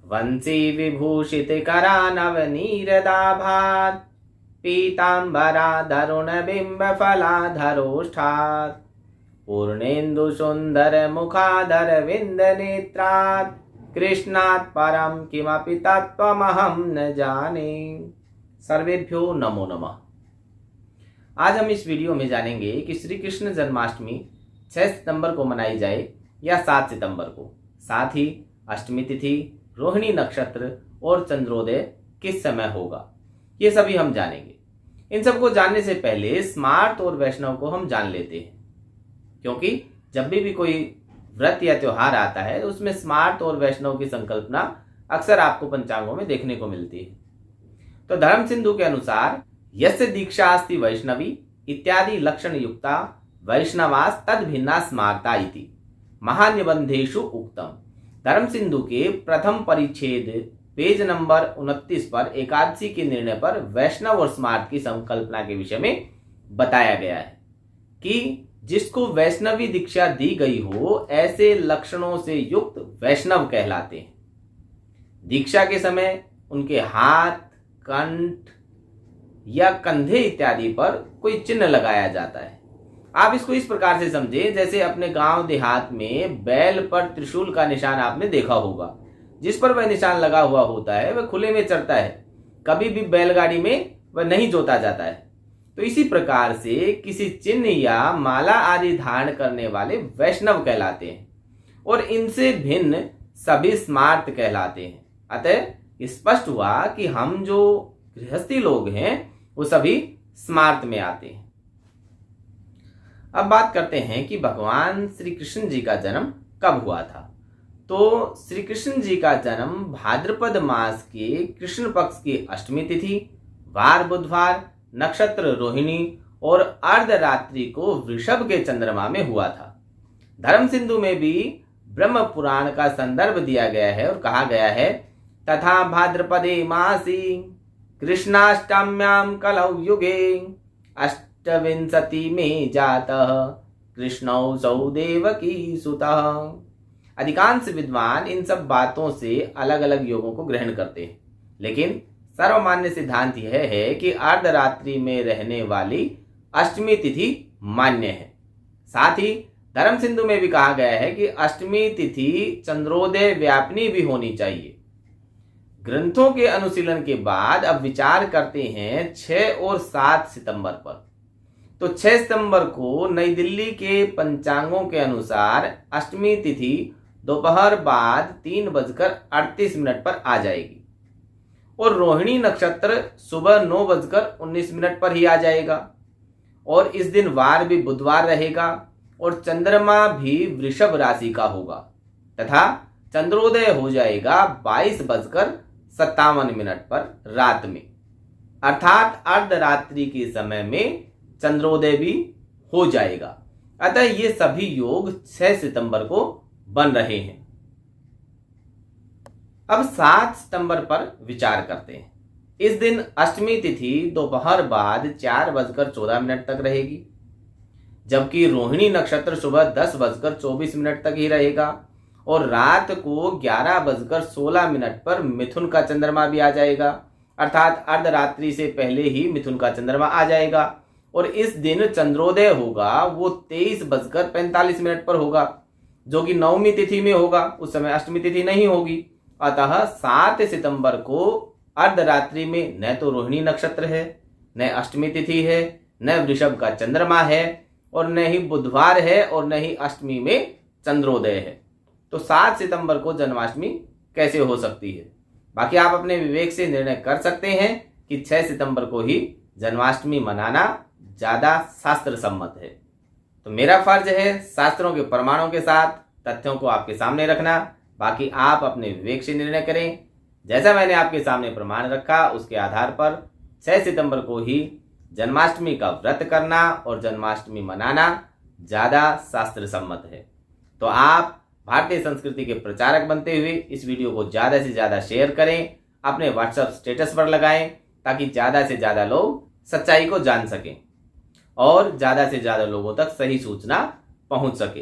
वंशी विभूषित करा नवनीरदाभात् पीताम्बरा धरुण बिंब फलाधरोष्ठात् पूर्णेन्दु सुंदर मुखाधर विंद नेत्रात् कृष्णात् परम किमपि तत्त्वमहं न जाने। सर्वेभ्यो नमो नमः। आज हम इस वीडियो में जानेंगे कि श्री कृष्ण जन्माष्टमी 6 सितंबर को मनाई जाए या 7 सितंबर को, साथ ही अष्टमी तिथि, रोहिणी नक्षत्र और चंद्रोदय किस समय होगा, ये सभी हम जानेंगे। इन सबको जानने से पहले स्मार्त और वैष्णव को हम जान लेते हैं, क्योंकि जब भी कोई व्रत या त्योहार आता है तो उसमें स्मार्त और वैष्णव की संकल्पना अक्सर आपको पंचांगों में देखने को मिलती है। तो धर्म सिंधु के अनुसार यस्य दीक्षा अस्ति वैष्णवी इत्यादि लक्षण युक्ता वैष्णवास तद भिन्ना स्मार्ता इति महानिबंधेषु उक्तम। धर्म सिंधु के प्रथम परिच्छेद पेज नंबर 29 पर एकादशी के निर्णय पर वैष्णव और स्मार्त की संकल्पना के विषय में बताया गया है कि जिसको वैष्णवी दीक्षा दी गई हो ऐसे लक्षणों से युक्त वैष्णव कहलाते हैं। दीक्षा के समय उनके हाथ, कंठ या कंधे इत्यादि पर कोई चिन्ह लगाया जाता है। आप इसको इस प्रकार से समझें जैसे अपने गांव देहात में बैल पर त्रिशूल का निशान आपने देखा होगा। जिस पर वह निशान लगा हुआ होता है वह खुले में चरता है, कभी भी बैलगाड़ी में वह नहीं जोता जाता है। तो इसी प्रकार से किसी चिन्ह या माला आदि धारण करने वाले वैष्णव कहलाते हैं और इनसे भिन्न सभी स्मार्त कहलाते हैं। अतः स्पष्ट हुआ कि हम जो गृहस्थी लोग हैं वो सभी स्मार्त में आते हैं। अब बात करते हैं कि भगवान श्री कृष्ण जी का जन्म कब हुआ था। तो श्री कृष्ण जी का जन्म भाद्रपद मास के कृष्ण पक्ष की अष्टमी तिथि, वार बुधवार, नक्षत्र रोहिणी और अर्धरात्रि को वृषभ के चंद्रमा में हुआ था। धर्म सिंधु में भी ब्रह्म पुराण का संदर्भ दिया गया है और कहा गया है तथा भाद्रपदे मासी कृष्णाष्टम्यां कलौ युगे अष्टविंशति में जातः कृष्णौ सौ देवकी सुतः। अधिकांश विद्वान इन सब बातों से अलग अलग योगों को ग्रहण करते हैं, लेकिन सर्वमान्य सिद्धांत यह है कि अर्धरात्रि में रहने वाली अष्टमी तिथि मान्य है। साथ ही धर्म सिंधु में भी कहा गया है कि अष्टमी तिथि चंद्रोदय व्यापिनी भी होनी चाहिए। ग्रंथों के अनुशीलन के बाद अब विचार करते हैं 6 और 7 सितंबर पर। तो 6 सितंबर को नई दिल्ली के पंचांगों के अनुसार अष्टमी तिथि दोपहर बाद 3:38 पर आ जाएगी और रोहिणी नक्षत्र सुबह 9:19 पर ही आ जाएगा और इस दिन वार भी बुधवार रहेगा और चंद्रमा भी वृषभ राशि का होगा तथा चंद्रोदय हो जाएगा 22:57 पर रात में, अर्थात अर्धरात्रि के समय में चंद्रोदय भी हो जाएगा। अतः ये सभी योग 6 सितंबर को बन रहे हैं। अब 7 सितंबर पर विचार करते हैं। इस दिन अष्टमी तिथि दोपहर बाद 4:14 तक रहेगी, जबकि रोहिणी नक्षत्र सुबह 10:24 तक ही रहेगा और रात को 11:16 पर मिथुन का चंद्रमा भी आ जाएगा, अर्थात अर्धरात्रि से पहले ही मिथुन का चंद्रमा आ जाएगा और इस दिन चंद्रोदय होगा वो 23:45 पर होगा, जो कि नवमी तिथि में होगा। उस समय अष्टमी तिथि नहीं होगी। अतः 7 सितंबर को अर्धरात्रि में न तो रोहिणी नक्षत्र है, न अष्टमी तिथि है, न वृषभ का चंद्रमा है और न ही बुधवार है और न ही अष्टमी में चंद्रोदय है। तो 7 सितंबर को जन्माष्टमी कैसे हो सकती है? बाकी आप अपने विवेक से निर्णय कर सकते हैं कि 6 सितंबर को ही जन्माष्टमी मनाना ज्यादा शास्त्र सम्मत है। तो मेरा फर्ज है शास्त्रों के प्रमाणों के साथ तथ्यों को आपके सामने रखना, बाकी आप अपने विवेक से निर्णय करें। जैसा मैंने आपके सामने प्रमाण रखा उसके आधार पर 6 सितंबर को ही जन्माष्टमी का व्रत करना और जन्माष्टमी मनाना ज्यादा शास्त्र सम्मत है। तो आप भारतीय संस्कृति के प्रचारक बनते हुए इस वीडियो को ज्यादा से ज्यादा शेयर करें, अपने व्हाट्सएप स्टेटस पर लगाएं ताकि ज्यादा से ज्यादा लोग सच्चाई को जान सकें और ज्यादा से ज्यादा लोगों तक सही सूचना पहुंच सके।